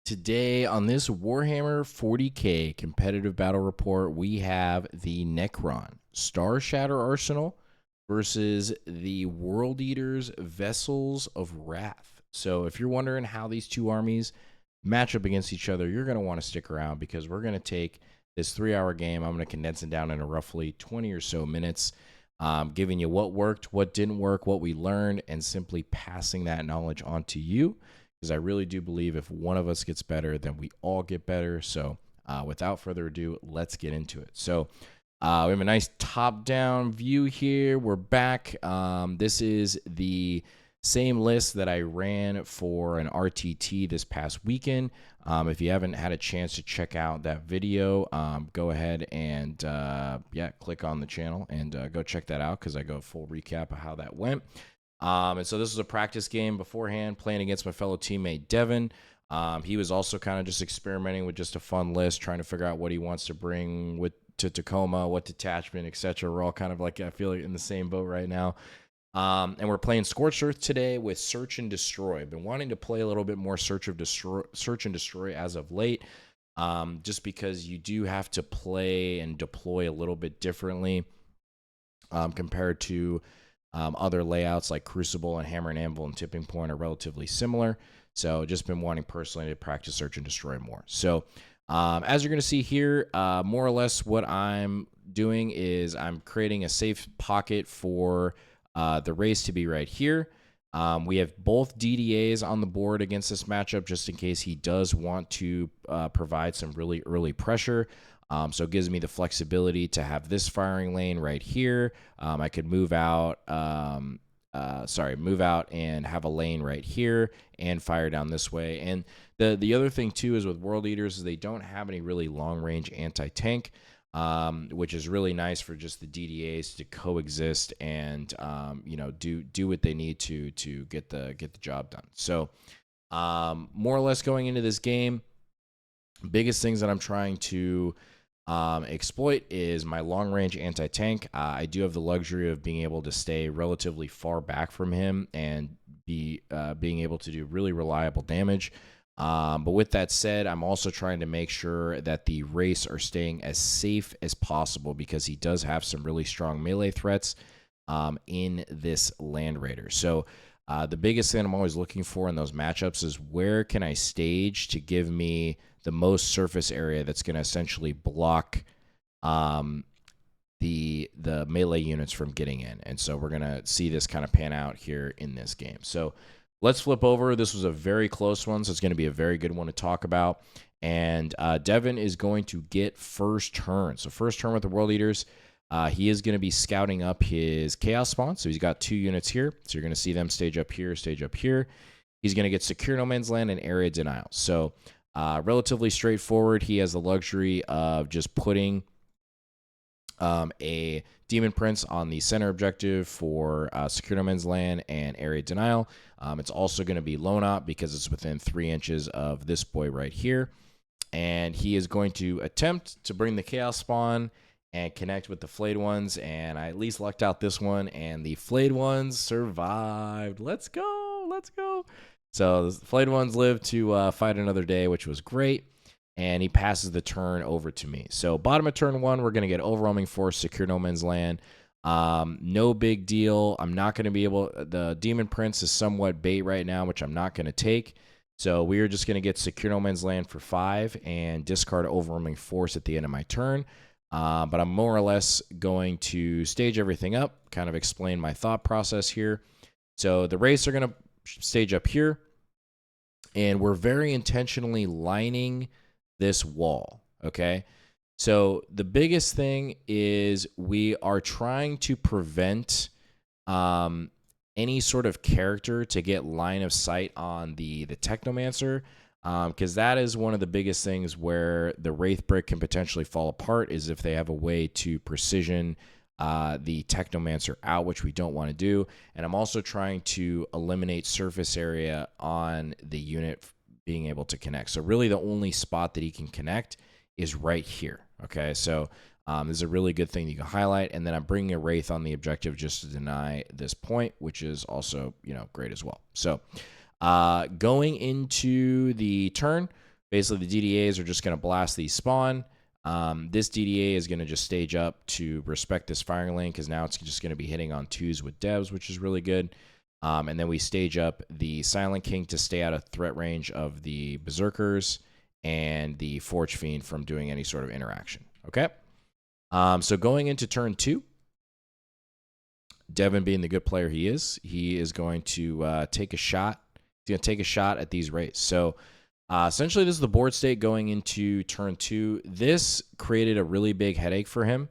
Today on this Warhammer 40K competitive battle report, we have the Necron Starshatter Arsenal versus the World Eaters Vessels of Wrath. So if you're wondering how these two armies match up against each other, you're going to want to stick around because we're going to take this 3-hour game. I'm going to condense it down into roughly 20 or so minutes, giving you what worked, what didn't work, what we learned, and simply passing that knowledge on to you. Because I really do believe if one of us gets better, then we all get better. So without further ado, let's get into it. So we have a nice top-down view here. We're back. This is the same list that I ran for an RTT this past weekend. If you haven't had a chance to check out that video, go ahead and click on the channel and go check that out because I go full recap of how that went. And so this was a practice game beforehand, playing against my fellow teammate Devin. He was also kind of just experimenting with just a fun list, trying to figure out what he wants to bring to Tacoma, what detachment, etc. We're all kind of like, I feel like in the same boat right now. And we're playing Scorched Earth today with Search and Destroy. I've been wanting to play a little bit more Search and Destroy as of late, just because you do have to play and deploy a little bit differently compared to other layouts like Crucible and Hammer and Anvil and Tipping Point are relatively similar. So just been wanting personally to practice Search and Destroy more. So as you're going to see here, more or less what I'm doing is I'm creating a safe pocket for the race to be right here. We have both DDAs on the board against this matchup just in case he does want to provide some really early pressure. So it gives me the flexibility to have this firing lane right here. I could move out and have a lane right here and fire down this way. And the other thing too is with World Eaters is they don't have any really long range anti-tank, which is really nice for just the DDAs to coexist and do what they need to get the job done. So more or less going into this game, biggest things that I'm trying to exploit is my long range anti-tank. I do have the luxury of being able to stay relatively far back from him and being able to do really reliable damage. But with that said, I'm also trying to make sure that the race are staying as safe as possible because he does have some really strong melee threats in this Land Raider. So the biggest thing I'm always looking for in those matchups is where can I stage to give me the most surface area that's going to essentially block the melee units from getting in. And so we're going to see this kind of pan out here in this game. So let's flip over. This was a very close one, so it's going to be a very good one to talk about. And Devin is going to get first turn. So first turn with the World Eaters. He is going to be scouting up his Chaos Spawn. So he's got 2 units here. So you're going to see them stage up here, stage up here. He's going to get Secure No Man's Land and Area Denial. So relatively straightforward. He has the luxury of just putting a Demon Prince on the center objective for Secure No Man's Land and Area Denial. It's also going to be Lone Op because it's within 3 inches of this boy right here. And he is going to attempt to bring the Chaos Spawn and connect with the Flayed Ones. And I at least lucked out this one, and the Flayed Ones survived. Let's go. Let's go. So the Flayed Ones lived to fight another day, which was great. And he passes the turn over to me. So bottom of turn 1, we're going to get Overwhelming Force, Secure No Man's Land. No big deal. I'm not going to be able... The Demon Prince is somewhat bait right now, which I'm not going to take. So we are just going to get Secure No Man's Land for 5 and discard Overwhelming Force at the end of my turn. But I'm more or less going to stage everything up, kind of explain my thought process here. So the race are going to stage up here. And we're very intentionally lining this wall, okay? So the biggest thing is we are trying to prevent any sort of character to get line of sight on the Technomancer, because that is one of the biggest things where the Wraith Brick can potentially fall apart is if they have a way to precision the Technomancer out, which we don't want to do. And I'm also trying to eliminate surface area on the unit being able to connect. So really the only spot that he can connect is right here. Okay, so this is a really good thing you can highlight. And then I'm bringing a Wraith on the objective just to deny this point, which is also, great as well. So going into the turn, Basically, the DDAs are just going to blast these spawn. This DDA is going to just stage up to respect this firing lane because now it's just going to be hitting on 2s with devs, which is really good. And then we stage up the Silent King to stay out of threat range of the Berserkers and the Forge Fiend from doing any sort of interaction. Okay? So going into turn 2, Devin, being the good player he is going to take a shot. He's going to take a shot at these Wraiths. So essentially, this is the board state going into turn 2. This created a really big headache for him,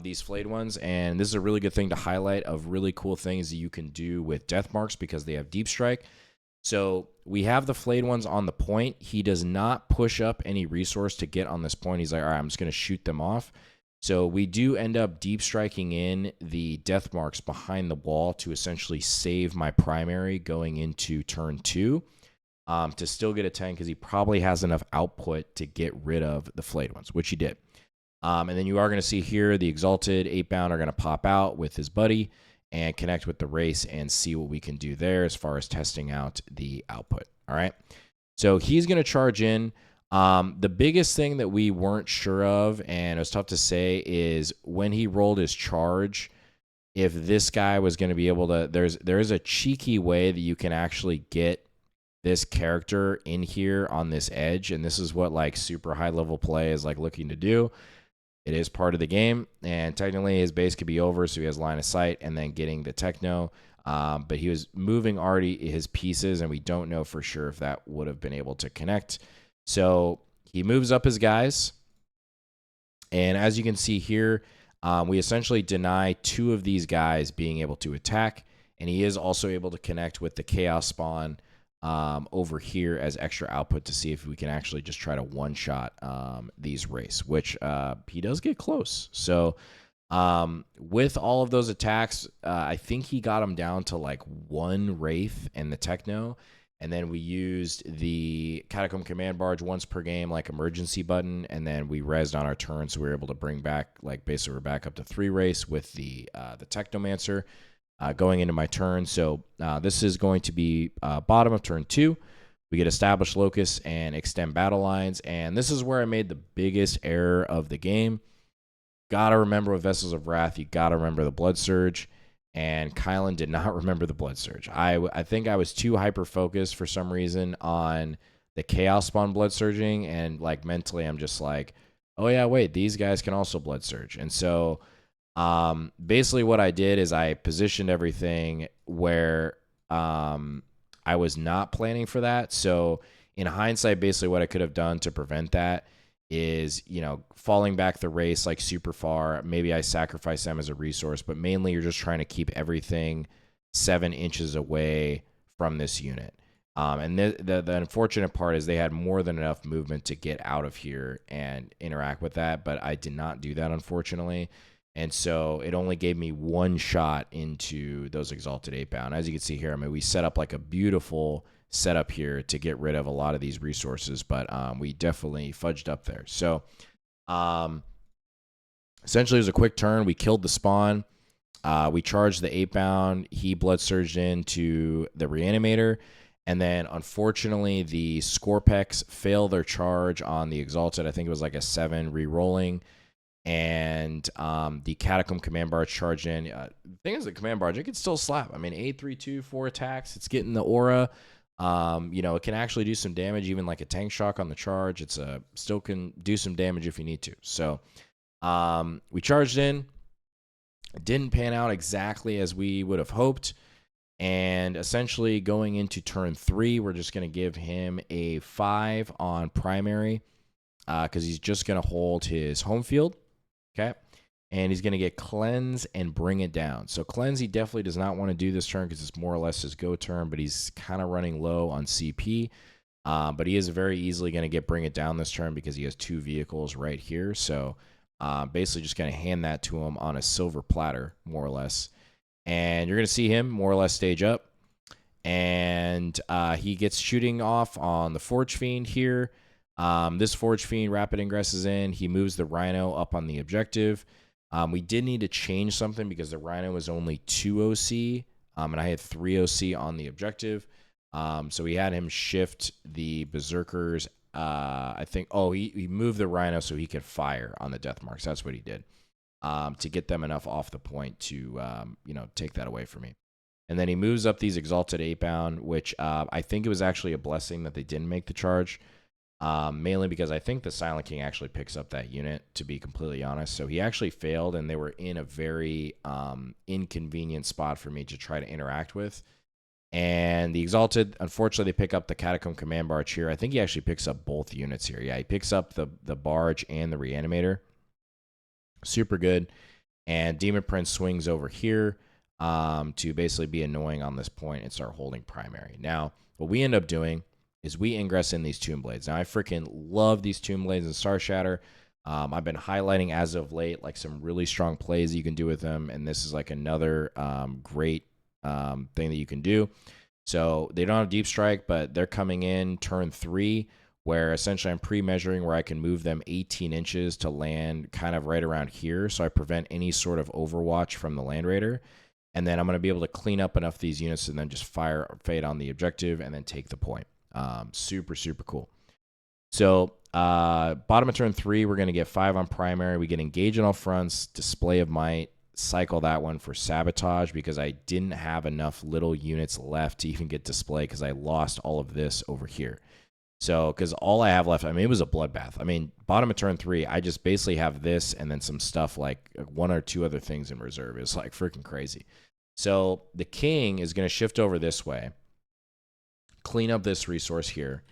these flayed ones. And this is a really good thing to highlight of really cool things that you can do with death marks because they have deep strike. So we have the flayed ones on the point. He does not push up any resource to get on this point. He's like, all right, I'm just going to shoot them off. So we do end up deep striking in the death marks behind the wall to essentially save my primary going into turn 2 to still get a 10 because he probably has enough output to get rid of the flayed ones, which he did. And then you are going to see here the Exalted 8-bound are going to pop out with his buddy and connect with the race and see what we can do there as far as testing out the output. All right. So he's going to charge in. The biggest thing that we weren't sure of, and it was tough to say, is when he rolled his charge, if this guy was going to be able to, there is a cheeky way that you can actually get this character in here on this edge. And this is what like super high level play is like looking to do. It is part of the game, and technically his base could be over, so he has line of sight, and then getting the techno. But he was moving already his pieces, and we don't know for sure if that would have been able to connect. So he moves up his guys, and as you can see here, we essentially deny 2 of these guys being able to attack, and he is also able to connect with the Chaos Spawn over here as extra output to see if we can actually just try to one-shot these Wraiths, which he does get close. So with all of those attacks, I think he got him down to like 1 Wraith and the Techno, and then we used the Catacomb Command Barge once per game, like emergency button, and then we rezzed on our turn, so we were able to bring back, like basically we're back up to 3 Wraiths with the Technomancer. Going into my turn. So this is going to be bottom of turn 2. We get established locus and extend battle lines. And this is where I made the biggest error of the game. Got to remember with Vessels of Wrath, you got to remember the Blood Surge. And Kylan did not remember the Blood Surge. I think I was too hyper-focused for some reason on the Chaos Spawn Blood Surging. And like mentally, I'm just like, oh yeah, wait, these guys can also Blood Surge. And so basically what I did is I positioned everything where I was not planning for that. So in hindsight, basically what I could have done to prevent that is, you know, falling back the race like super far. Maybe I sacrifice them as a resource, but mainly you're just trying to keep everything 7 inches away from this unit. And the unfortunate part is they had more than enough movement to get out of here and interact with that, but I did not do that, unfortunately. And so it only gave me 1 shot into those Exalted 8-bound. As you can see here, I mean, we set up like a beautiful setup here to get rid of a lot of these resources, but we definitely fudged up there. So essentially it was a quick turn. We killed the spawn. We charged the 8-bound. He blood surged into the Reanimator. And then, unfortunately, the Scorpex failed their charge on the Exalted. I think it was like a 7 re-rolling. And the Catacomb Command Barge charged in. The thing is, the Command Barge, it can still slap. I mean, 8-3-2, 4 attacks. It's getting the aura. You know, it can actually do some damage, even like a tank shock on the charge. It's still can do some damage if you need to. So we charged in. It didn't pan out exactly as we would have hoped. And essentially going into turn 3, we're just going to give him a 5 on primary because he's just going to hold his home field. Okay, and he's going to get Cleanse and Bring It Down. So Cleanse, he definitely does not want to do this turn because it's more or less his go turn, but he's kind of running low on CP. But he is very easily going to get Bring It Down this turn because he has 2 vehicles right here. So basically just going to hand that to him on a silver platter, more or less. And you're going to see him more or less stage up. And he gets shooting off on the Forge Fiend here. This Forge Fiend rapid ingresses in. He moves the Rhino up on the objective. We did need to change something because the Rhino was only 2 OC, and I had 3 OC on the objective. So we had him shift the berserkers. I think. Oh, he moved the rhino so he could fire on the death marks. That's what he did, to get them enough off the point to take that away from me. And then he moves up these exalted 8-bound, which I think it was actually a blessing that they didn't make the charge. Mainly because I think the Silent King actually picks up that unit, to be completely honest. So he actually failed, and they were in a very inconvenient spot for me to try to interact with. And the Exalted, unfortunately, they pick up the Catacomb Command Barge here. I think he actually picks up both units here. Yeah, he picks up the Barge and the Reanimator. Super good. And Demon Prince swings over here to basically be annoying on this point and start holding primary. Now, what we end up doing is we ingress in these Tomb Blades. Now, I freaking love these Tomb Blades in Starshatter. I've been highlighting as of late like some really strong plays you can do with them, and this is like another great thing that you can do. So they don't have Deep Strike, but they're coming in turn 3, where essentially I'm pre-measuring where I can move them 18 inches to land kind of right around here, so I prevent any sort of overwatch from the Land Raider. And then I'm going to be able to clean up enough of these units and then just fade on the objective and then take the point. Super, super cool. So bottom of turn 3, we're going to get 5 on primary. We get engage on all fronts, display of might, cycle that one for sabotage because I didn't have enough little units left to even get display because I lost all of this over here. So because all I have left, I mean, it was a bloodbath. I mean, bottom of turn 3, I just basically have this and then some stuff like 1 or 2 other things in reserve. It's like freaking crazy. So the king is going to shift over this way, clean up this resource here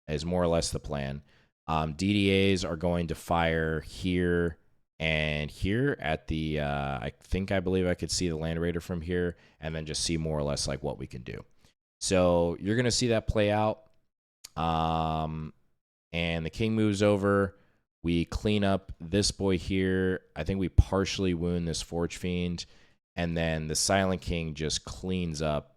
is more or less the plan. DDAs are going to fire here and here at the, I believe I could see the Land Raider from here and then just see more or less like what we can do. So you're going to see that play out. And the king moves over. We clean up this boy here. I think we partially wound this Forge Fiend. And then the Silent King just cleans up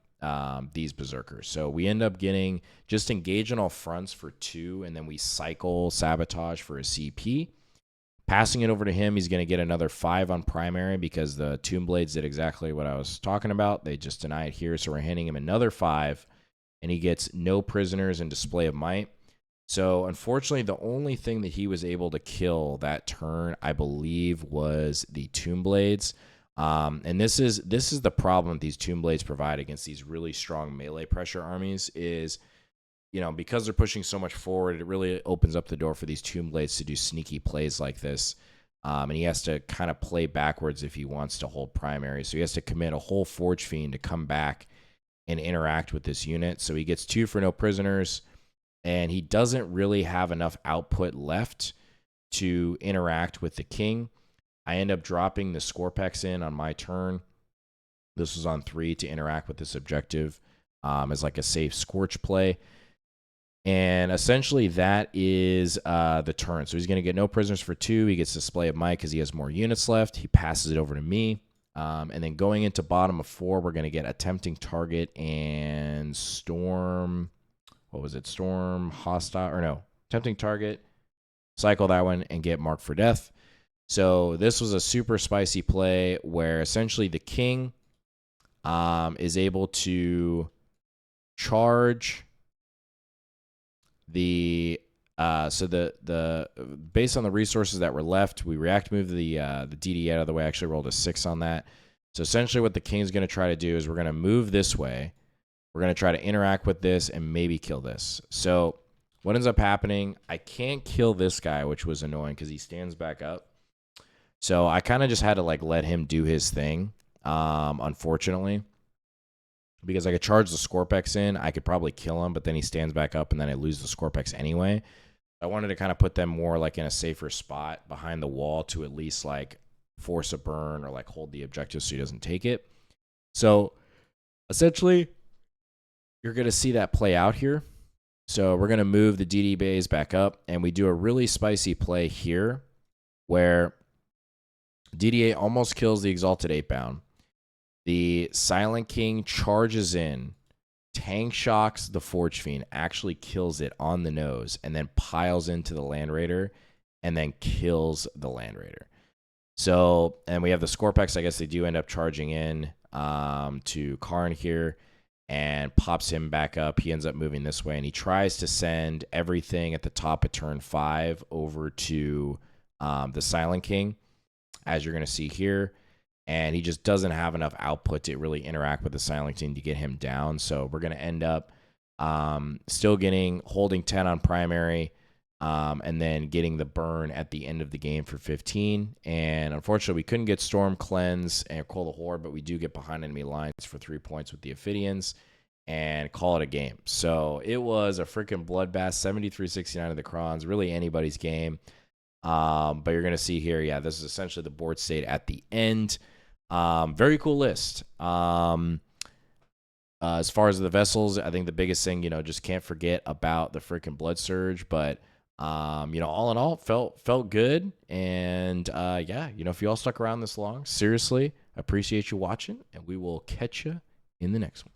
these berserkers. So we end up getting just engage on all fronts for 2, and then we cycle sabotage for a CP. Passing it over to him, he's going to get another 5 on primary because the Tomb Blades did exactly what I was talking about. They just deny it here, so we're handing him another 5, and he gets no prisoners and display of might. So unfortunately, the only thing that he was able to kill that turn, I believe, was the Tomb Blades. And this is the problem these Tomb Blades provide against these really strong melee pressure armies is, because they're pushing so much forward, it really opens up the door for these Tomb Blades to do sneaky plays like this. And he has to kind of play backwards if he wants to hold primary. So he has to commit a whole Forge Fiend to come back and interact with this unit. So he gets 2 for no prisoners, and he doesn't really have enough output left to interact with the king. I end up dropping the Scorpex in on my turn. This was on 3 to interact with this objective as like a safe Scorch play. And essentially that is the turn. So he's going to get no prisoners for 2. He gets display of might because he has more units left. He passes it over to me. And then going into bottom of 4, we're going to get attempting target and storm. What was it? Storm, hostile, or no, attempting target. Cycle that one and get marked for death. So this was a super spicy play where essentially the king is able to charge the based on the resources that were left, we react move the DD out of the way. I actually rolled a 6 on that. So essentially what the king's going to try to do is we're going to move this way. We're going to try to interact with this and maybe kill this. So what ends up happening, I can't kill this guy, which was annoying because he stands back up. So I kind of just had to like let him do his thing, unfortunately. Because I could charge the Scorpex in, I could probably kill him, but then he stands back up and then I lose the Scorpex anyway. I wanted to kind of put them more like in a safer spot behind the wall to at least like force a burn or like hold the objective so he doesn't take it. So essentially, you're going to see that play out here. So we're going to move the DD bays back up and we do a really spicy play here where DD8 almost kills the Exalted 8-bound. The Silent King charges in, tank shocks the Forge Fiend, actually kills it on the nose, and then piles into the Land Raider, and then kills the Land Raider. So, and we have the Scorpex. I guess they do end up charging in to Karn here. and pops him back up. He ends up moving this way, and he tries to send everything at the top of turn 5 over to the Silent King, as you're going to see here. And he just doesn't have enough output to really interact with the Silent King to get him down. So we're going to end up still holding 10 on primary, and then getting the burn at the end of the game for 15. And unfortunately, we couldn't get Storm Cleanse and Call the Horde, but we do get behind enemy lines for 3 points with the Ophidians and call it a game. So it was a freaking bloodbath, 73-69 of the Necrons, really anybody's game. But you're going to see here, yeah, this is essentially the board state at the end. Very cool list. As far as the vessels, I think the biggest thing, just can't forget about the freaking Blood Surge. But, all in all, felt good. And, yeah, if you all stuck around this long, seriously, appreciate you watching. And we will catch you in the next one.